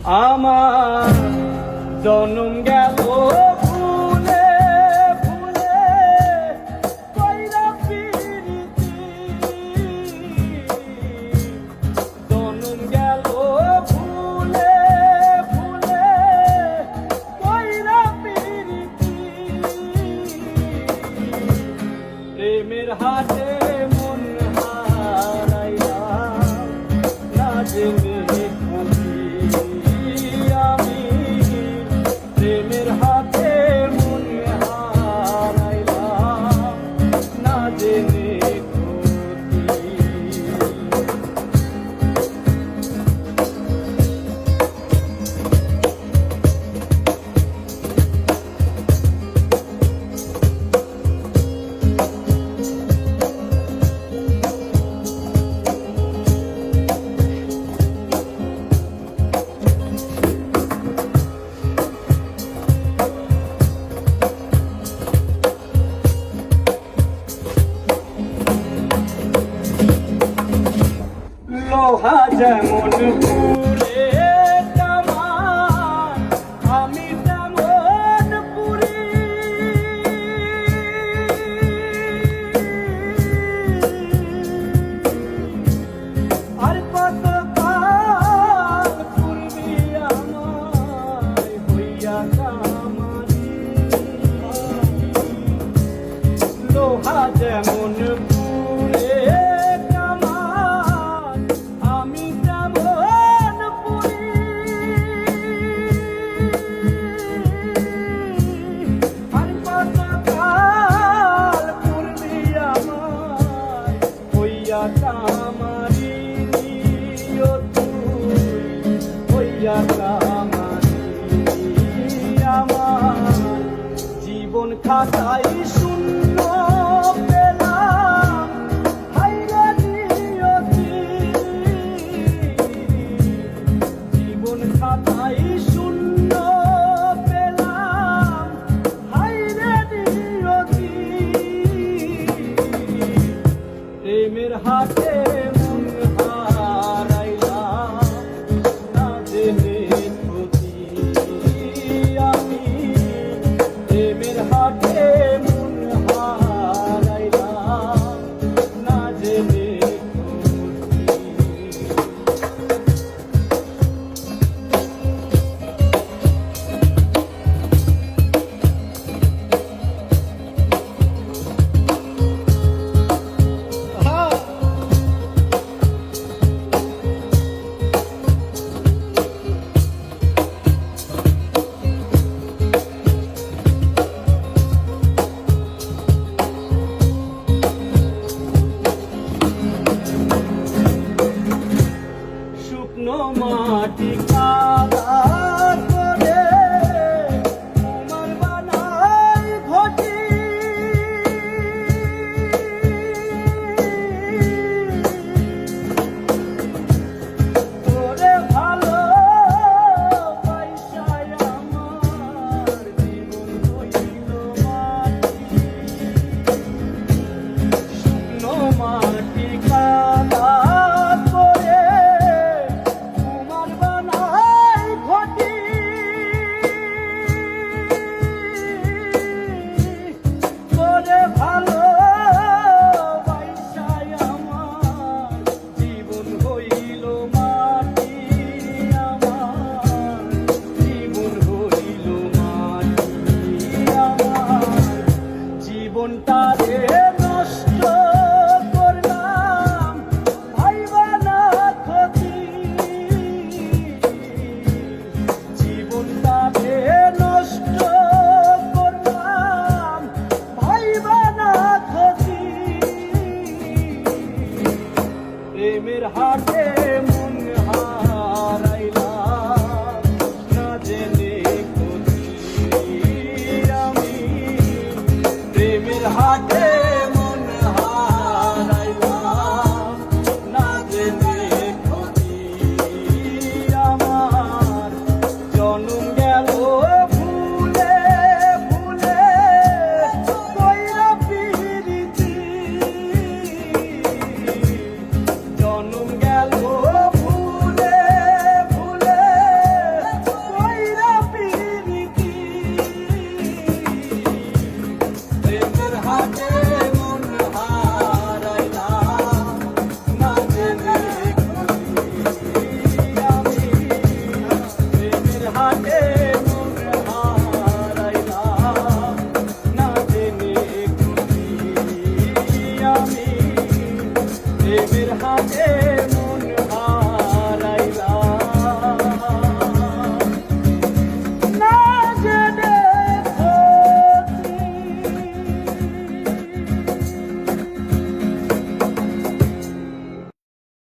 আমার জনম গেল ভুলে ভুলে কইরা পিরিতি জনম গেল ভুলে ভুলে কইরা পিরিতি প্রেমের হাটে মন হারাইলাম না জেনে প্রেমের হাতে মন হারাইলাম না জেনে লোহা যেমন পুরে তামান আমি তেমন পুরি আর কত কাল পূর্বে আমায় হইয়া কামারি লোহা যেমন জীবন খাতাই শূন্য পেলাম হাইরে নিয়তি জীবন খাতাই শূন্য পেলাম হাইরে নিয়তি প্রেমের হাতে মন হারাইলাম না জেনে হাটে মন হারাইলাম না জেনে মাটি কাদা